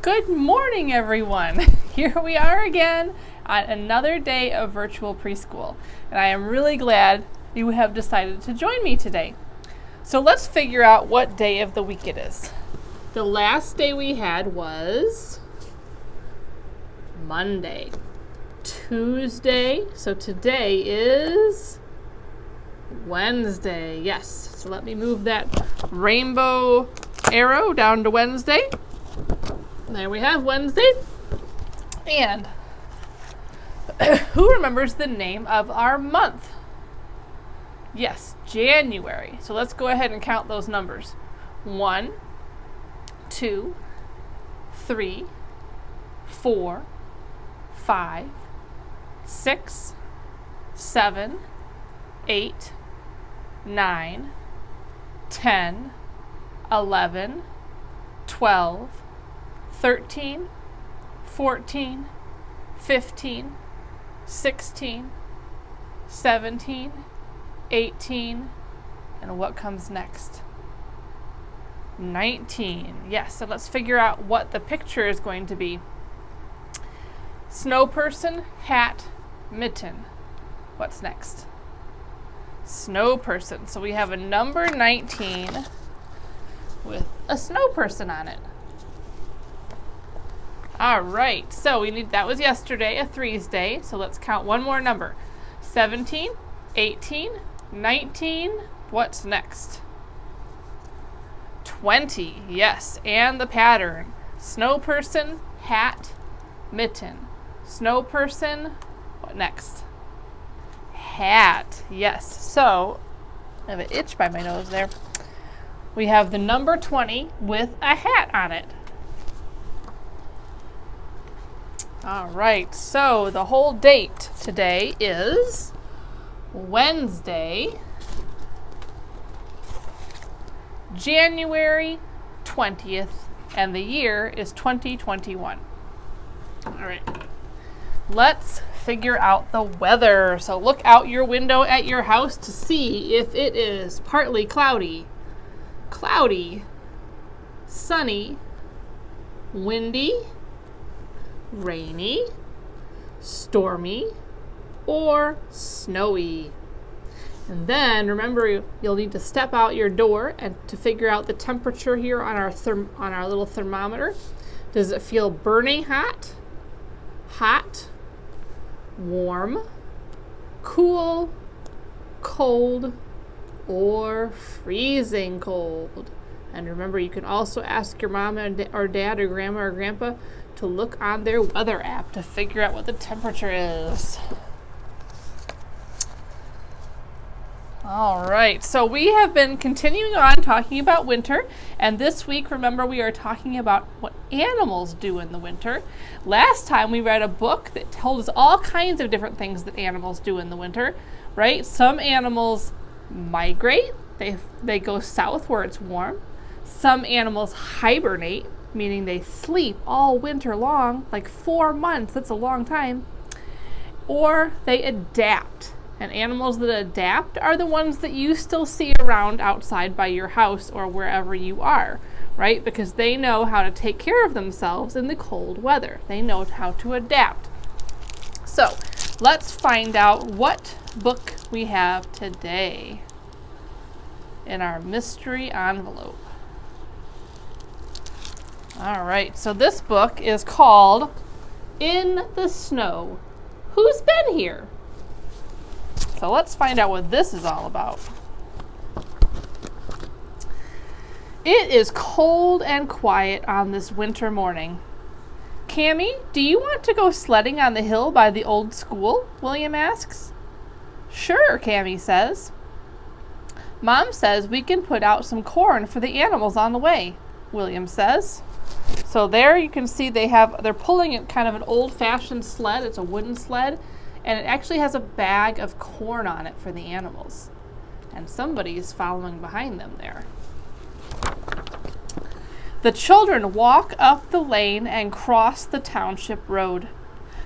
Good morning, everyone. Here we are again on another day of virtual preschool, and I am really glad you have decided to join me today. So let's figure out what day of the week it is. The last day we had was Monday, Tuesday, so today is Wednesday. Yes, so let me move that rainbow arrow down to Wednesday. There we have Wednesday. And who remembers the name of our month? Yes, January. So let's go ahead and count those numbers. 1, 2, 3, 4, 5, 6, 7, 8, 9, 10, 11, 12, 13, 14, 15, 16, 17, 18, and what comes next? 19. Yes, so let's figure out what the picture is going to be. Snow person, hat, mitten. What's next? Snow person. So we have a number 19 with a snow person on it. All right, so that was yesterday, a 3's day. So let's count one more number. 17, 18, 19. What's next? 20. Yes, and the pattern. Snow person, hat, mitten. Snow person, what next? Hat. Yes, so I have an itch by my nose there. We have the number 20 with a hat on it. All right, so the whole date today is Wednesday, January 20th, and the year is 2021. All right, let's figure out the weather. So look out your window at your house to see if it is partly cloudy, sunny, windy, rainy, stormy, or snowy. And then remember, you'll need to step out your door and to figure out the temperature here on our little thermometer. Does it feel burning hot, warm, cool, cold, or freezing cold? And remember, you can also ask your mom or dad or grandma or grandpa to look on their weather app to figure out what the temperature is. All right, so we have been continuing on talking about winter, and this week, remember, we are talking about what animals do in the winter. Last time we read a book that told us all kinds of different things that animals do in the winter, right? Some animals migrate, they go south where it's warm. Some animals hibernate, meaning they sleep all winter long, like 4 months, that's a long time. Or they adapt. And animals that adapt are the ones that you still see around outside by your house or wherever you are, right? Because they know how to take care of themselves in the cold weather. They know how to adapt. So let's find out what book we have today in our mystery envelope. All right, so this book is called In the Snow. Who's been here? So let's find out what this is all about. It is cold and quiet on this winter morning. Cammy, do you want to go sledding on the hill by the old school? William asks. Sure, Cammy says. Mom says we can put out some corn for the animals on the way, William says. So there you can see they're pulling it kind of an old-fashioned sled. It's a wooden sled, and it actually has a bag of corn on it for the animals. And somebody is following behind them there. The children walk up the lane and cross the township road.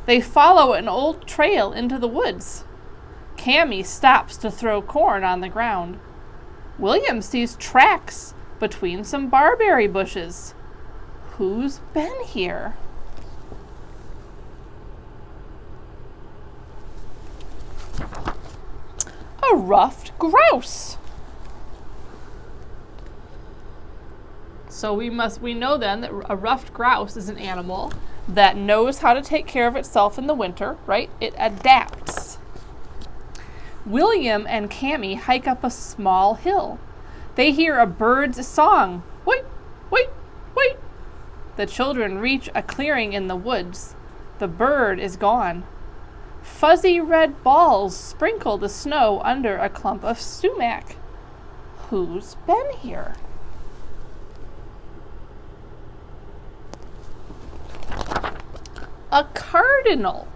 They follow an old trail into the woods. Cammy stops to throw corn on the ground. William sees tracks between some barberry bushes. Who's been here? A ruffed grouse. So we know then that a ruffed grouse is an animal that knows how to take care of itself in the winter, right? It adapts. William and Cammie hike up a small hill. They hear a bird's song. Wait, wait, wait. The children reach a clearing in the woods. The bird is gone. Fuzzy red balls sprinkle the snow under a clump of sumac. Who's been here? A cardinal.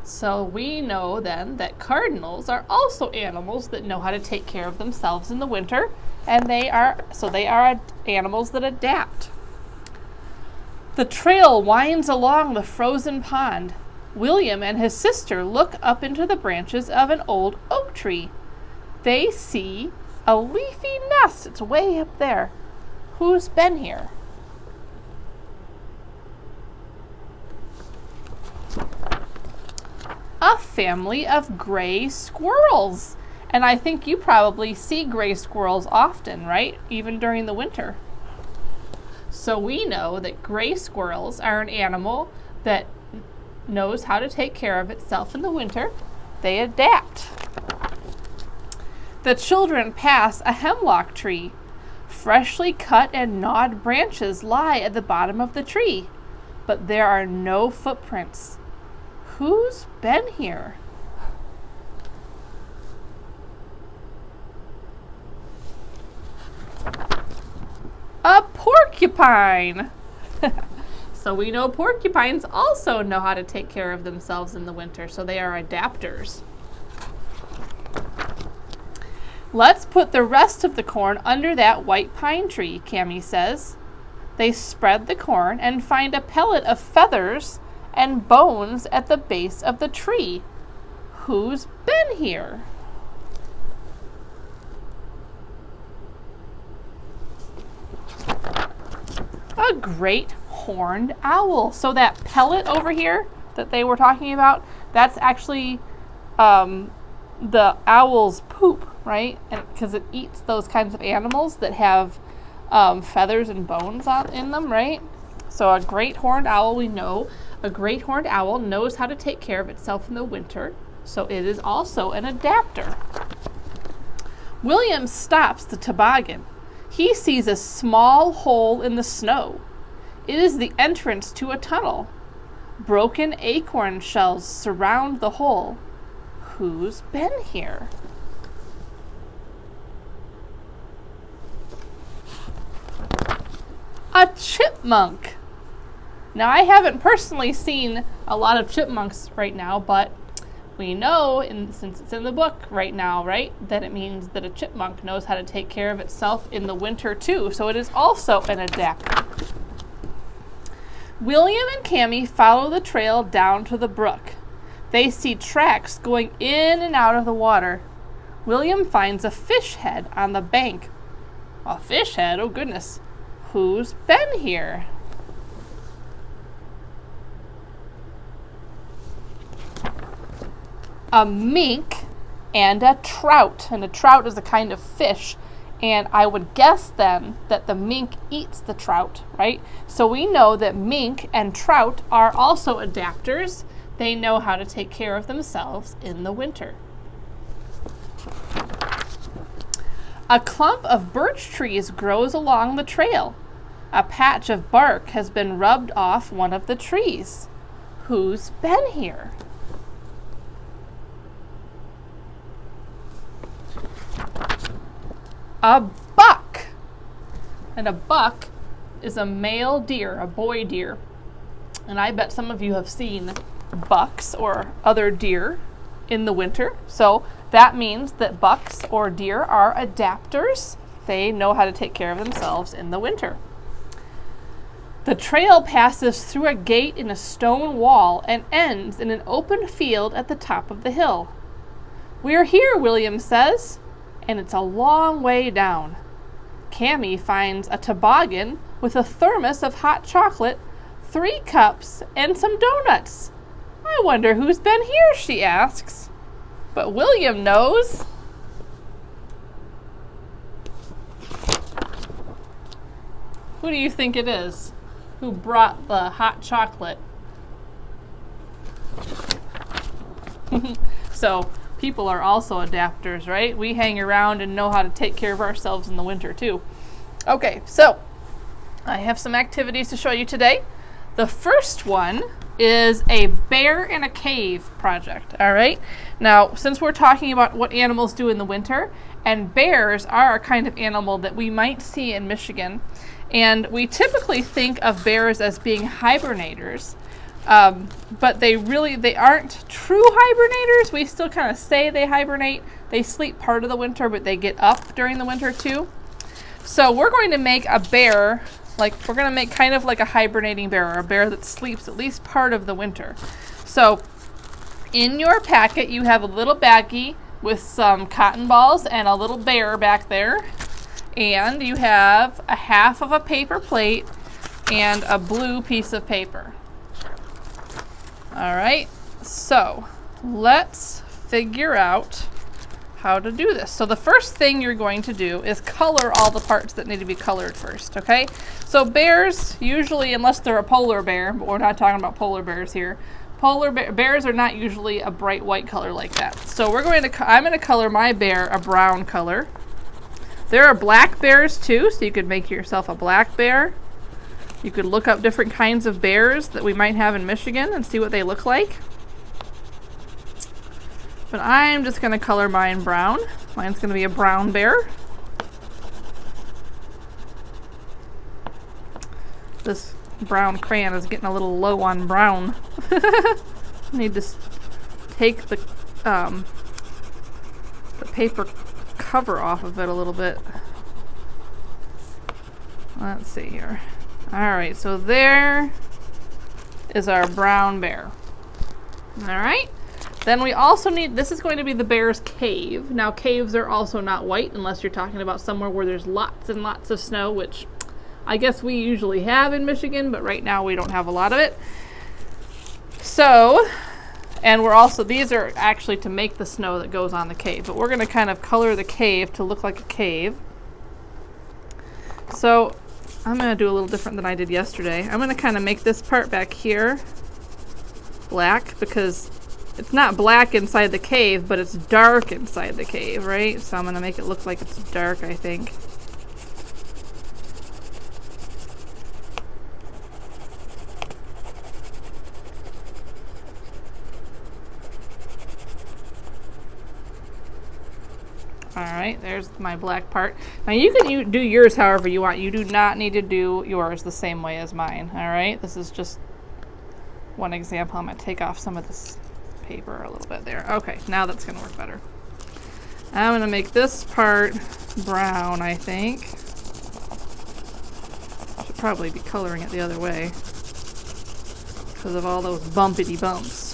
So we know then that cardinals are also animals that know how to take care of themselves in the winter, and they are animals that adapt. The trail winds along the frozen pond. William and his sister look up into the branches of an old oak tree. They see a leafy nest. It's way up there. Who's been here? A family of gray squirrels. And I think you probably see gray squirrels often, right? Even during the winter. So we know that gray squirrels are an animal that knows how to take care of itself in the winter. They adapt. The children pass a hemlock tree. Freshly cut and gnawed branches lie at the bottom of the tree, but there are no footprints. Who's been here? A porcupine. So we know porcupines also know how to take care of themselves in the winter, so they are adapters. Let's put the rest of the corn under that white pine tree, Cammie says. They spread the corn and find a pellet of feathers and bones at the base of the tree. Who's been here? A great horned owl. So that pellet over here that they were talking about, that's actually the owl's poop, right? And because it eats those kinds of animals that have feathers and bones in them, right? So a great horned owl, we know. A great horned owl knows how to take care of itself in the winter, so it is also an adapter. William stops the toboggan. He sees a small hole in the snow. It is the entrance to a tunnel. Broken acorn shells surround the hole. Who's been here? A chipmunk. Now, I haven't personally seen a lot of chipmunks right now, but we know, since it's in the book right now, right, that it means that a chipmunk knows how to take care of itself in the winter too, so it is also an adapter. William and Cammie follow the trail down to the brook. They see tracks going in and out of the water. William finds a fish head on the bank. A fish head? Oh goodness. Who's been here? A mink and a trout. And a trout is a kind of fish. And I would guess then that the mink eats the trout, right? So we know that mink and trout are also adapters. They know how to take care of themselves in the winter. A clump of birch trees grows along the trail. A patch of bark has been rubbed off one of the trees. Who's been here? A buck. And a buck is a male deer, a boy deer. And I bet some of you have seen bucks or other deer in the winter. So that means that bucks or deer are adapters. They know how to take care of themselves in the winter. The trail passes through a gate in a stone wall and ends in an open field at the top of the hill. "We're here," William says, "and it's a long way down." Cammie finds a toboggan with a thermos of hot chocolate, 3 cups, and some donuts. I wonder who's been here, she asks. But William knows. Who do you think it is? Who brought the hot chocolate? So people are also adapters, right? We hang around and know how to take care of ourselves in the winter too. Okay, so I have some activities to show you today. The first one is a bear in a cave project, all right? Now, since we're talking about what animals do in the winter, and bears are a kind of animal that we might see in Michigan, and we typically think of bears as being hibernators, but they aren't true hibernators. We still kind of say they hibernate. They sleep part of the winter, but they get up during the winter too. So we're going to make a bear, we're going to make kind of like a hibernating bear, or a bear that sleeps at least part of the winter. So in your packet, you have a little baggie with some cotton balls and a little bear back there. And you have a half of a paper plate and a blue piece of paper. All right, so let's figure out how to do this. So the first thing you're going to do is color all the parts that need to be colored first, okay? So bears, usually, unless they're a polar bear, but we're not talking about polar bears here, bears are not usually a bright white color like that. So I'm going to color my bear a brown color. There are black bears too, so you could make yourself a black bear. You could look up different kinds of bears that we might have in Michigan and see what they look like. But I'm just going to color mine brown. Mine's going to be a brown bear. This brown crayon is getting a little low on brown. Need to take the paper cover off of it a little bit. Let's see here. Alright, so there is our brown bear. Alright, then we also need, this is going to be the bear's cave. Now caves are also not white unless you're talking about somewhere where there's lots and lots of snow, which I guess we usually have in Michigan, but right now we don't have a lot of it. So, and these are actually to make the snow that goes on the cave, but we're going to kind of color the cave to look like a cave. So I'm going to do a little different than I did yesterday. I'm going to kind of make this part back here black, because it's not black inside the cave, but it's dark inside the cave, right? So I'm going to make it look like it's dark, I think. Alright, there's my black part. Now you can do yours however you want. You do not need to do yours the same way as mine. Alright, this is just one example. I'm going to take off some of this paper a little bit there. Okay, now that's going to work better. I'm going to make this part brown, I think. Should probably be coloring it the other way because of all those bumpity bumps.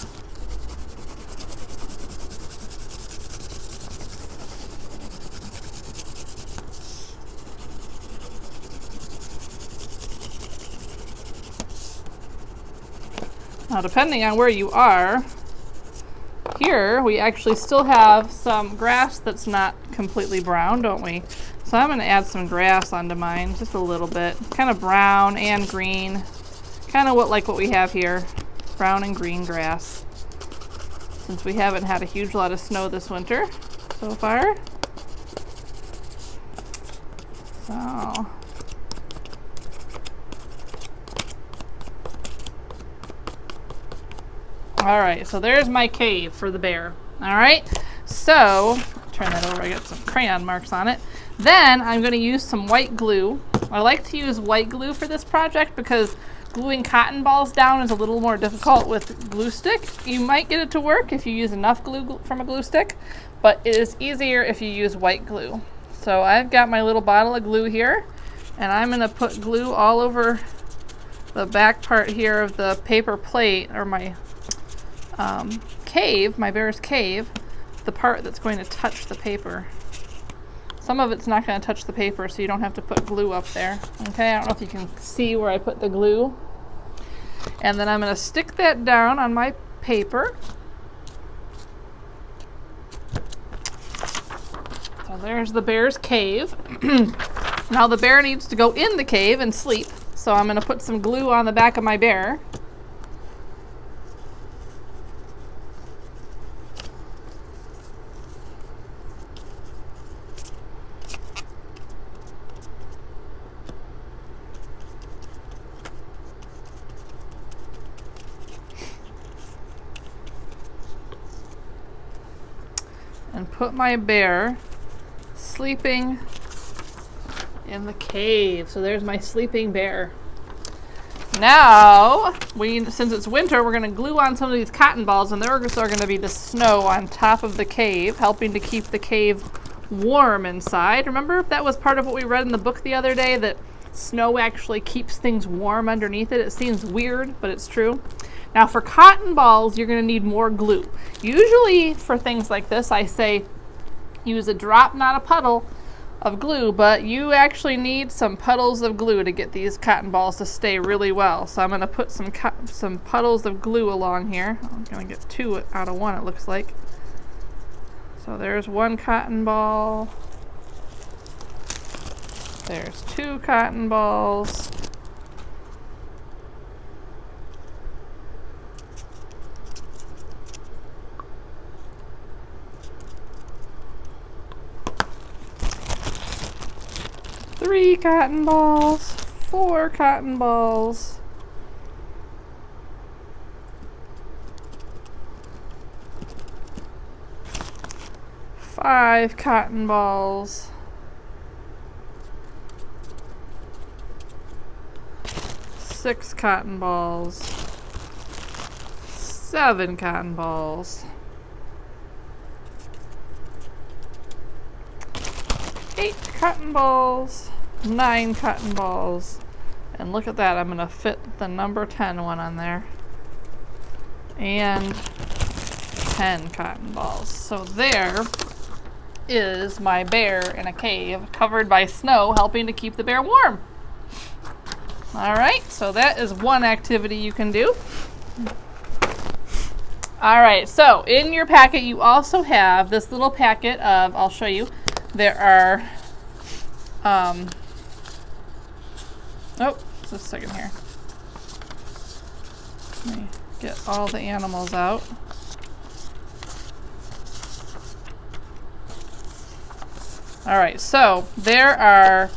Now, depending on where you are, here we actually still have some grass that's not completely brown, don't we? So I'm going to add some grass onto mine, just a little bit. Kind of brown and green. Kind of what we have here. Brown and green grass. Since we haven't had a huge lot of snow this winter so far. So alright, so there's my cave for the bear. Alright, so turn that over, I got some crayon marks on it. Then I'm going to use some white glue. I like to use white glue for this project because gluing cotton balls down is a little more difficult with glue stick. You might get it to work if you use enough glue from a glue stick, but it is easier if you use white glue. So I've got my little bottle of glue here, and I'm going to put glue all over the back part here of the paper plate, or my cave, my bear's cave, the part that's going to touch the paper. Some of it's not going to touch the paper, so you don't have to put glue up there. Okay, I don't know if you can see where I put the glue. And then I'm going to stick that down on my paper. So there's the bear's cave. Now the bear needs to go in the cave and sleep. So I'm going to put some glue on the back of my bear. And put my bear sleeping in the cave. So there's my sleeping bear. Now, since it's winter, we're going to glue on some of these cotton balls, and there are going to be the snow on top of the cave, helping to keep the cave warm inside. Remember, that was part of what we read in the book the other day, that snow actually keeps things warm underneath it. It seems weird, but it's true. Now for cotton balls, you're going to need more glue. Usually for things like this, I say use a drop, not a puddle of glue, but you actually need some puddles of glue to get these cotton balls to stay really well. So I'm going to put some puddles of glue along here. I'm going to get 2 out of 1, it looks like. So there's 1 cotton ball. There's 2 cotton balls. Three cotton balls, 4 cotton balls, 5 cotton balls, 6 cotton balls, 7 cotton balls, 8 cotton balls, 9 cotton balls, and look at that, I'm going to fit the number 10 one on there, and 10 cotton balls. So there is my bear in a cave covered by snow, helping to keep the bear warm. All right, so that is one activity you can do. All right, so in your packet you also have this little packet of, I'll show you, there are, just a second here. Let me get all the animals out. All right, so there are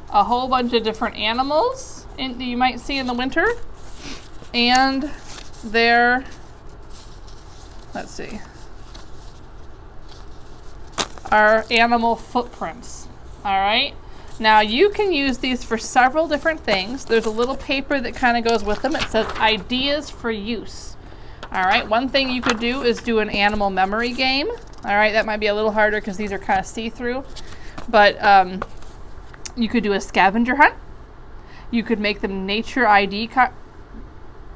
a whole bunch of different animals you might see in the winter, and there, let's see, are animal footprints. All right, now you can use these for several different things. There's a little paper that kind of goes with them. It says ideas for use. All right, one thing you could do is do an animal memory game. All right, that might be a little harder because these are kind of see-through, but you could do a scavenger hunt. You could make them nature ID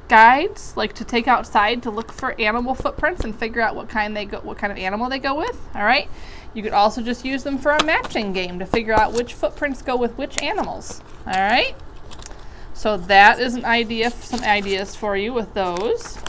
guides, like to take outside to look for animal footprints and figure out what kind of animal they go with. All right. You could also just use them for a matching game to figure out which footprints go with which animals. All right. So that is some ideas for you with those.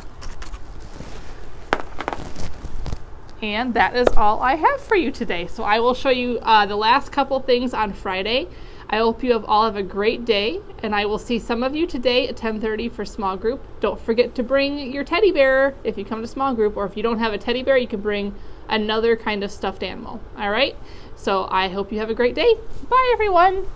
And that is all I have for you today. So I will show you the last couple things on Friday. I hope you all have a great day, and I will see some of you today at 10:30 for small group. Don't forget to bring your teddy bear if you come to small group, or if you don't have a teddy bear, you can bring another kind of stuffed animal. All right? So I hope you have a great day. Bye, everyone.